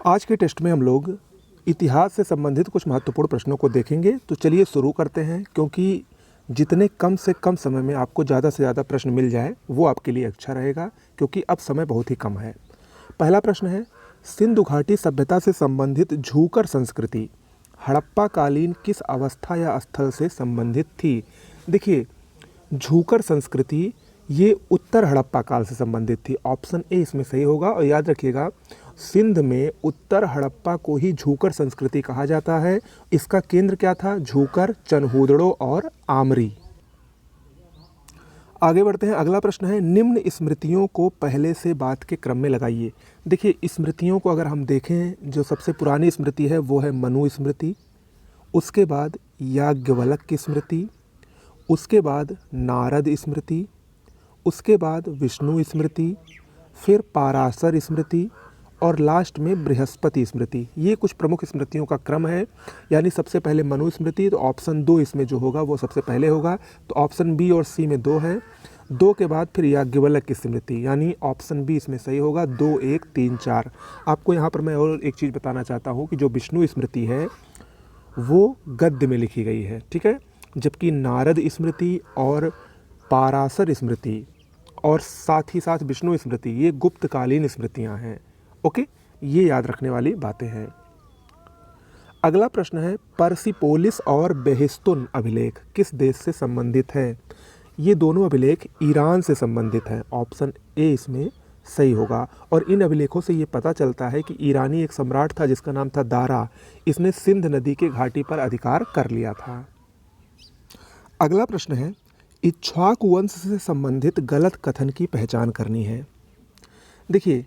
आज के टेस्ट में हम लोग इतिहास से संबंधित कुछ महत्वपूर्ण प्रश्नों को देखेंगे। तो चलिए शुरू करते हैं, क्योंकि जितने कम से कम समय में आपको ज़्यादा से ज़्यादा प्रश्न मिल जाए वो आपके लिए अच्छा रहेगा, क्योंकि अब समय बहुत ही कम है। पहला प्रश्न है, सिंधु घाटी सभ्यता से संबंधित झूकर संस्कृति हड़प्पा कालीन किस अवस्था या स्थल से संबंधित थी? देखिए, झूकर संस्कृति ये उत्तर हड़प्पा काल से संबंधित थी। ऑप्शन ए इसमें सही होगा। और याद रखिएगा, सिंध में उत्तर हड़प्पा को ही झूकर संस्कृति कहा जाता है। इसका केंद्र क्या था? झूकर, चनहूदड़ो और आमरी। आगे बढ़ते हैं। अगला प्रश्न है, निम्न स्मृतियों को पहले से बाद के क्रम में लगाइए। देखिए, स्मृतियों को अगर हम देखें, जो सबसे पुरानी स्मृति है वो है मनु स्मृति, उसके बाद याज्ञवल्क्य की स्मृति, उसके बाद नारद स्मृति, उसके बाद विष्णु स्मृति, फिर पाराशर स्मृति और लास्ट में बृहस्पति स्मृति। ये कुछ प्रमुख स्मृतियों का क्रम है। यानी सबसे पहले मनु स्मृति, तो ऑप्शन 2 इसमें जो होगा वो सबसे पहले होगा। तो ऑप्शन बी और सी में 2 है। 2 के बाद फिर याज्ञवल्क्य की स्मृति, यानी ऑप्शन बी इसमें सही होगा। 2, 1, 3, 4। आपको यहाँ पर मैं और एक चीज़ बताना चाहता हूँ कि जो विष्णु स्मृति है वो गद्य में लिखी गई है, ठीक है, जबकि नारद स्मृति और पाराशर स्मृति और साथ ही साथ विष्णु स्मृति ये गुप्तकालीन स्मृतियां हैं। ओके, ये याद रखने वाली बातें हैं। अगला प्रश्न है, पर्सिपोलिस और बेहिस्तुन अभिलेख किस देश से संबंधित है? ये दोनों अभिलेख ईरान से संबंधित हैं। ऑप्शन ए इसमें सही होगा। और इन अभिलेखों से ये पता चलता है कि ईरानी एक सम्राट था जिसका नाम था दारा। इसने सिंध नदी के घाटी पर अधिकार कर लिया था। अगला प्रश्न है, इक्ष्वाकु वंश से संबंधित गलत कथन की पहचान करनी है। देखिए,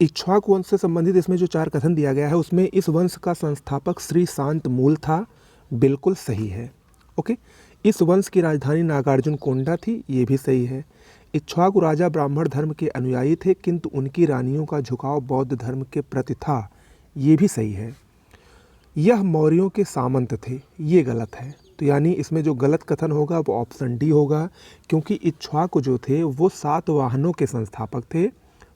इक्ष्वाकु वंश से संबंधित इसमें जो 4 कथन दिया गया है उसमें इस वंश का संस्थापक श्री शांत मूल था, बिल्कुल सही है। ओके, इस वंश की राजधानी नागार्जुन कोंडा थी, ये भी सही है। इक्ष्वाकु राजा ब्राह्मण धर्म के अनुयायी थे, किंतु उनकी रानियों का झुकाव बौद्ध धर्म के प्रति था, ये भी सही है। यह मौर्यों के सामंत थे, ये गलत है। तो यानी इसमें जो गलत कथन होगा वो ऑप्शन डी होगा, क्योंकि इक्ष्वाकु जो थे वो 7 वाहनों के संस्थापक थे,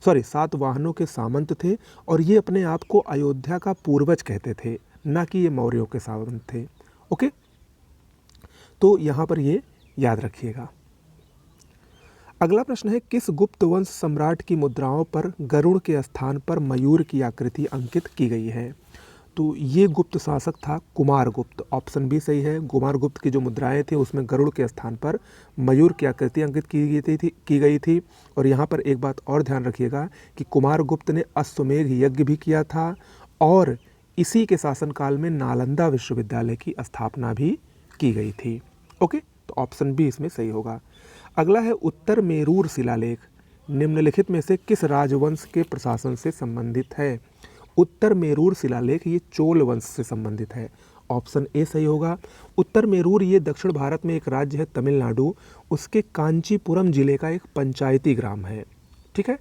7 वाहनों के सामंत थे, और ये अपने आप को अयोध्या का पूर्वज कहते थे, ना कि ये मौर्यों के सामंत थे। ओके, तो यहाँ पर ये याद रखिएगा। अगला प्रश्न है, किस गुप्त वंश सम्राट की मुद्राओं पर गरुड़ के स्थान पर मयूर की आकृति अंकित की गई है? तो ये गुप्त शासक था कुमारगुप्त। ऑप्शन बी सही है। कुमारगुप्त की जो मुद्राएं थी उसमें गरुड़ के स्थान पर मयूर की आकृति अंकित की गई थी। और यहाँ पर एक बात और ध्यान रखिएगा कि कुमारगुप्त ने अश्वमेध यज्ञ भी किया था, और इसी के शासनकाल में नालंदा विश्वविद्यालय की स्थापना भी की गई थी। ओके, तो ऑप्शन बी इसमें सही होगा। अगला है, उत्तर मेरूर शिलालेख निम्नलिखित में से किस राजवंश के प्रशासन से संबंधित है? उत्तर मेरूर शिलालेख ये चोल वंश से संबंधित है। ऑप्शन ए सही होगा। उत्तर मेरूर ये दक्षिण भारत में एक राज्य है, तमिलनाडु, उसके कांचीपुरम जिले का एक पंचायती ग्राम है। ठीक है,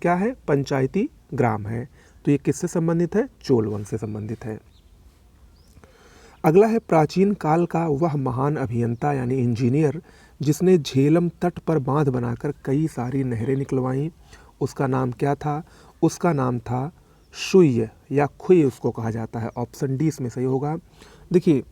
क्या है? पंचायती ग्राम है। तो ये किससे संबंधित है? चोल वंश से संबंधित है। अगला है, प्राचीन काल का वह महान अभियंता यानी इंजीनियर जिसने झेलम तट पर बांध बनाकर कई सारी नहरें निकलवाईं, उसका नाम क्या था? उसका नाम था शुय या खुय उसको कहा जाता है। ऑप्शन डी इसमें सही होगा। देखिए,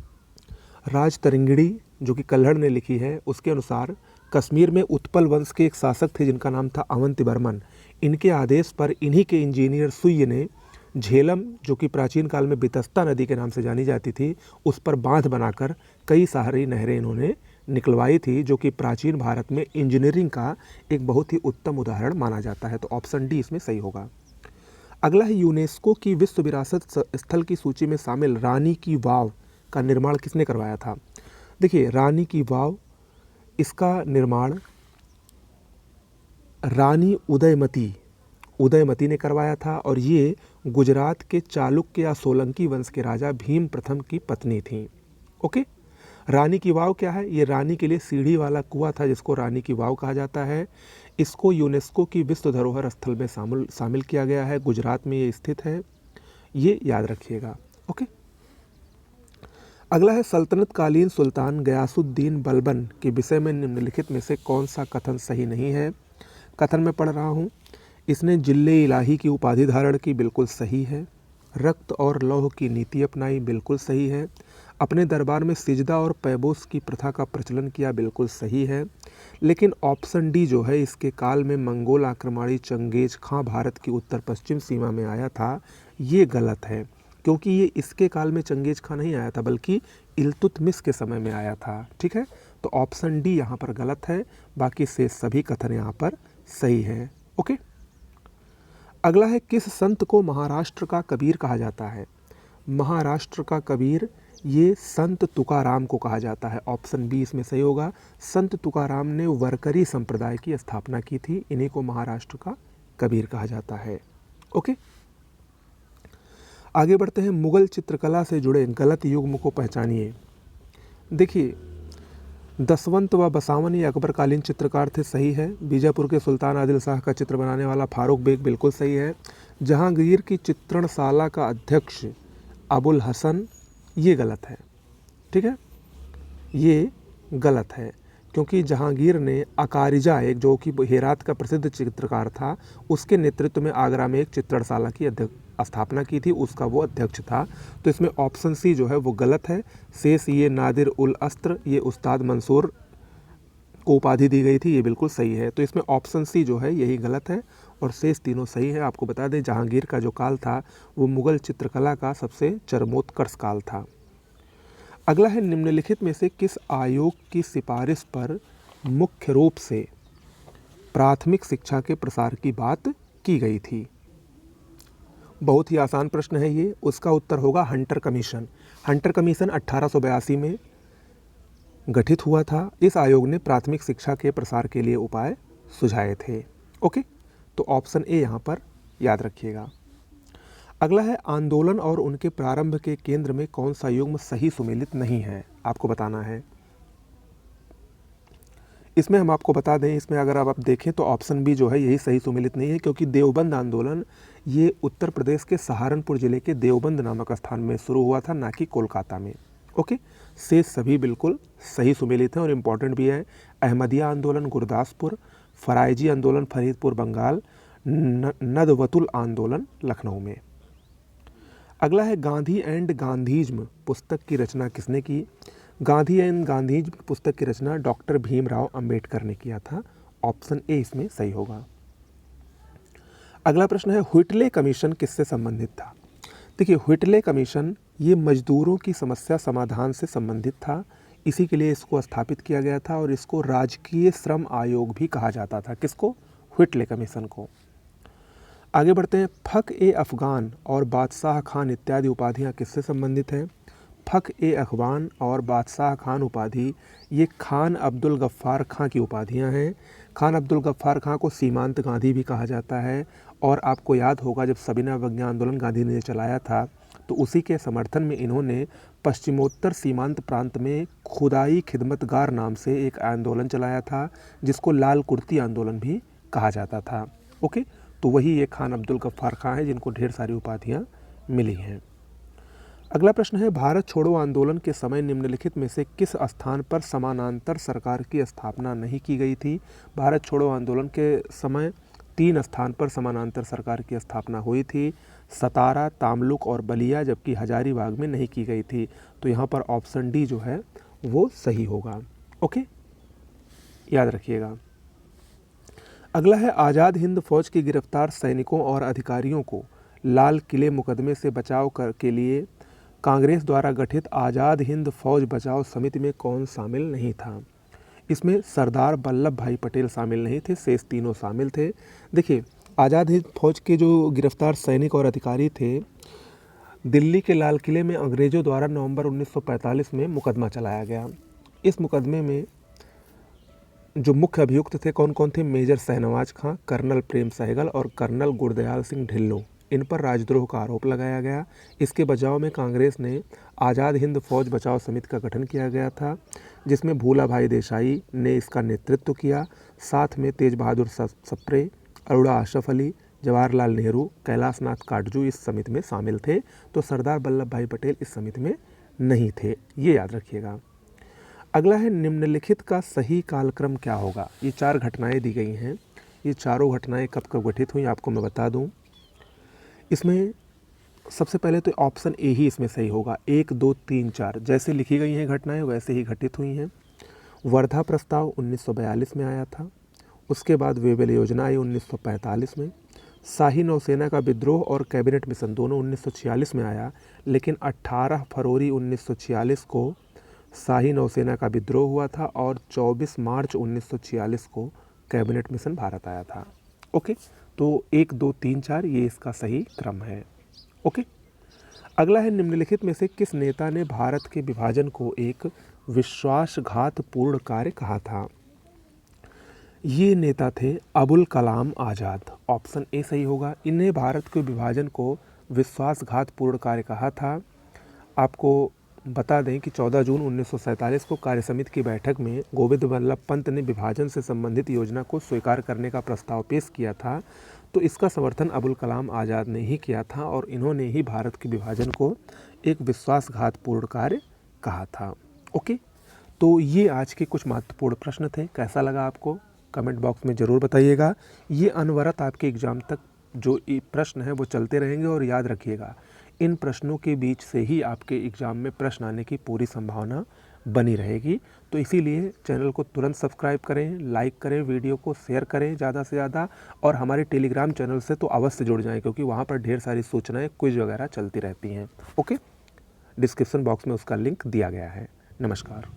राज तरिंगड़ी जो कि कल्हड़ ने लिखी है, उसके अनुसार कश्मीर में उत्पल वंश के एक शासक थे जिनका नाम था अवंतिवर्मन। इनके आदेश पर इन्हीं के इंजीनियर सुय ने झेलम, जो कि प्राचीन काल में बितस्ता नदी के नाम से जानी जाती थी, उस पर बांध बनाकर कई सारी नहरें इन्होंने निकलवाई थी, जो कि प्राचीन भारत में इंजीनियरिंग का एक बहुत ही उत्तम उदाहरण माना जाता है। तो ऑप्शन डी इसमें सही होगा। अगला है, यूनेस्को की विश्व विरासत स्थल की सूची में शामिल रानी की वाव का निर्माण किसने करवाया था? देखिए, रानी की वाव, इसका निर्माण रानी उदयमती ने करवाया था, और ये गुजरात के चालुक्य या सोलंकी वंश के राजा भीम प्रथम की पत्नी थी। ओके, रानी की वाव क्या है? ये रानी के लिए सीढ़ी वाला कुआं था जिसको रानी की वाव कहा जाता है। इसको यूनेस्को की विश्व धरोहर स्थल में शामिल किया गया है। गुजरात में ये स्थित है, ये याद रखिएगा। ओके, अगला है, सल्तनत कालीन सुल्तान गयासुद्दीन बलबन के विषय में निम्नलिखित में से कौन सा कथन सही नहीं है? कथन में पढ़ रहा हूँ। इसने जिल्ले इलाही की उपाधि धारण की, बिल्कुल सही है। रक्त और लौह की नीति अपनाई, बिल्कुल सही है। अपने दरबार में सिजदा और पैबोस की प्रथा का प्रचलन किया, बिल्कुल सही है। लेकिन ऑप्शन डी जो है, इसके काल में मंगोल आक्रमणी चंगेज खां भारत की उत्तर पश्चिम सीमा में आया था, ये गलत है, क्योंकि ये इसके काल में चंगेज खां नहीं आया था, बल्कि इल्तुतमिश के समय में आया था। ठीक है, तो ऑप्शन डी यहाँ पर गलत है, बाकी से सभी कथन यहाँ पर सही है। ओके, अगला है, किस संत को महाराष्ट्र का कबीर कहा जाता है? महाराष्ट्र का कबीर ये संत तुकाराम को कहा जाता है। ऑप्शन बी इसमें सही होगा। संत तुकाराम ने वरकरी संप्रदाय की स्थापना की थी, इन्हीं को महाराष्ट्र का कबीर कहा जाता है। ओके, आगे बढ़ते हैं। मुगल चित्रकला से जुड़े गलत युग्म को पहचानिए। देखिए, दसवंत व बसावन ये अकबरकालीन चित्रकार थे, सही है। बीजापुर के सुल्तान आदिल शाह का चित्र बनाने वाला फारूक बेग, बिल्कुल सही है। जहांगीर की चित्रणशाला का अध्यक्ष अबुल हसन, ये गलत है। ठीक है, ये गलत है, क्योंकि जहांगीर ने अकारिजा, एक जो कि हेरात का प्रसिद्ध चित्रकार था, उसके नेतृत्व में आगरा में एक चित्रणशाला की स्थापना की थी, उसका वो अध्यक्ष था। तो इसमें ऑप्शन सी जो है वो गलत है। शेष ये नादिर उल अस्त्र, ये उस्ताद मंसूर को उपाधि दी गई थी, ये बिल्कुल सही है। तो इसमें ऑप्शन सी जो है यही गलत है और शेष तीनों सही है। आपको बता दें, जहांगीर का जो काल था वो मुगल चित्रकला का सबसे चरमोत्कर्ष काल था। अगला है, निम्नलिखित में से किस आयोग की सिफारिश पर मुख्य रूप से प्राथमिक शिक्षा के प्रसार की बात की गई थी? बहुत ही आसान प्रश्न है ये, उसका उत्तर होगा हंटर कमीशन। हंटर कमीशन 1882 में गठित हुआ था। इस आयोग ने प्राथमिक शिक्षा के प्रसार के लिए उपाय सुझाए थे। ओके, तो ऑप्शन ए यहाँ पर याद रखिएगा। अगला है, आंदोलन और उनके प्रारंभ के केंद्र में कौन सा युग्म सही सुमेलित नहीं है, आपको बताना है। इसमें हम आपको बता दें, इसमें अगर आप देखें तो ऑप्शन बी जो है यही सही सुमेलित नहीं है, क्योंकि देवबंद आंदोलन ये उत्तर प्रदेश के सहारनपुर जिले के देवबंद नामक स्थान में शुरू हुआ था, ना कि कोलकाता में। ओके, से सभी बिल्कुल सही सुमेलित हैं और इम्पॉर्टेंट भी है। अहमदिया आंदोलन गुरदासपुर, फराइजी आंदोलन फरीदपुर बंगाल, नदवतुल आंदोलन लखनऊ में। अगला है, गांधी एंड गांधीज्म पुस्तक की रचना किसने की? गांधी एंड गांधीज्म पुस्तक की रचना डॉक्टर भीमराव अंबेडकर ने किया था। ऑप्शन ए इसमें सही होगा। अगला प्रश्न है, व्हिटले कमीशन किससे संबंधित था? देखिए, व्हिटले कमीशन ये मजदूरों की समस्या समाधान से संबंधित था, इसी के लिए इसको स्थापित किया गया था और इसको राजकीय श्रम आयोग भी कहा जाता था। किसको? व्हिटले कमीशन को। आगे बढ़ते हैं, फक ए अफगान और बादशाह खान इत्यादि उपाधियाँ किससे संबंधित हैं? फक ए अफगान और बादशाह खान उपाधि ये खान अब्दुल गफ्फार खां की उपाधियां हैं। खान अब्दुल गफ्फार खां को सीमांत गांधी भी कहा जाता है और आपको याद होगा, जब सविनय अवज्ञा आंदोलन गांधी ने चलाया था तो उसी के समर्थन में इन्होंने पश्चिमोत्तर सीमांत प्रांत में खुदाई खिदमतगार नाम से एक आंदोलन चलाया था, जिसको लाल कुर्ती आंदोलन भी कहा जाता था। ओके, तो वही ये खान अब्दुल गफ्फार खां है जिनको ढेर सारी उपाधियाँ मिली हैं। अगला प्रश्न है, भारत छोड़ो आंदोलन के समय निम्नलिखित में से किस स्थान पर समानांतर सरकार की स्थापना नहीं की गई थी? भारत छोड़ो आंदोलन के समय 3 स्थान पर समानांतर सरकार की स्थापना हुई थी, सतारा, तामलुक और बलिया, जबकि हजारीबाग में नहीं की गई थी। तो यहाँ पर ऑप्शन डी जो है वो सही होगा। ओके, याद रखिएगा। अगला है, आज़ाद हिंद फौज के गिरफ्तार सैनिकों और अधिकारियों को लाल किले मुकदमे से बचाव के लिए कांग्रेस द्वारा गठित आज़ाद हिंद फौज बचाव समिति में कौन शामिल नहीं था? इसमें सरदार वल्लभ भाई पटेल शामिल नहीं थे, शेष तीनों शामिल थे। देखिए, आज़ाद हिंद फौज के जो गिरफ्तार सैनिक और अधिकारी थे, दिल्ली के लाल किले में अंग्रेज़ों द्वारा नवंबर 1945 में मुकदमा चलाया गया। इस मुकदमे में जो मुख्य अभियुक्त थे कौन कौन थे? मेजर शहनवाज खां, कर्नल प्रेम सहगल और कर्नल गुरदयाल सिंह ढिल्लों। इन पर राजद्रोह का आरोप लगाया गया। इसके बचाव में कांग्रेस ने आज़ाद हिंद फौज बचाव समिति का गठन किया गया था, जिसमें भूला भाई देसाई ने इसका नेतृत्व किया। साथ में तेज बहादुर सप्रे, अरोड़ा अशरफ अली, जवाहरलाल नेहरू, कैलाश नाथ काटजू इस समिति में शामिल थे। तो सरदार वल्लभ भाई पटेल इस समिति में नहीं थे, ये याद रखिएगा। अगला है, निम्नलिखित का सही कालक्रम क्या होगा? ये 4 घटनाएं दी गई हैं। ये चारों घटनाएं कब कब घटित हुई आपको मैं बता दूं। इसमें सबसे पहले तो ऑप्शन ए ही इसमें सही होगा, 1, 2, 3, 4 जैसे लिखी गई हैं घटनाएं वैसे ही घटित हुई हैं। वर्धा प्रस्ताव 1942 में आया था। उसके बाद वेवेल योजना आई 1945 में। शाही नौसेना का विद्रोह और कैबिनेट मिशन दोनों 1946 में आया, लेकिन 18 फरवरी 1946 को शाही नौसेना का विद्रोह हुआ था और 24 मार्च 1946 को कैबिनेट मिशन भारत आया था। ओके, तो 1, 2, 3, 4 ये इसका सही क्रम है। ओके, अगला है निम्नलिखित में से किस नेता ने भारत के विभाजन को एक विश्वासघातपूर्ण कार्य कहा था? ये नेता थे अबुल कलाम आज़ाद। ऑप्शन ए सही होगा। इन्हें भारत के विभाजन को विश्वासघातपूर्ण कार्य कहा था। आपको बता दें कि 14 जून 1947 को कार्य समिति की बैठक में गोविंद वल्लभ पंत ने विभाजन से संबंधित योजना को स्वीकार करने का प्रस्ताव पेश किया था, तो इसका समर्थन अबुल कलाम आज़ाद ने ही किया था और इन्होंने ही भारत के विभाजन को एक विश्वासघातपूर्ण कार्य कहा था। ओके, तो ये आज के कुछ महत्वपूर्ण प्रश्न थे। कैसा लगा आपको कमेंट बॉक्स में ज़रूर बताइएगा। ये अनवरत आपके एग्ज़ाम तक जो ये प्रश्न है वो चलते रहेंगे और याद रखिएगा इन प्रश्नों के बीच से ही आपके एग्ज़ाम में प्रश्न आने की पूरी संभावना बनी रहेगी। तो इसीलिए चैनल को तुरंत सब्सक्राइब करें, लाइक करें, वीडियो को शेयर करें ज़्यादा से ज़्यादा और हमारे टेलीग्राम चैनल से तो अवश्य जुड़ जाएं क्योंकि वहाँ पर ढेर सारी सूचनाएं क्विज वगैरह चलती रहती हैं। ओके, डिस्क्रिप्शन बॉक्स में उसका लिंक दिया गया है। नमस्कार।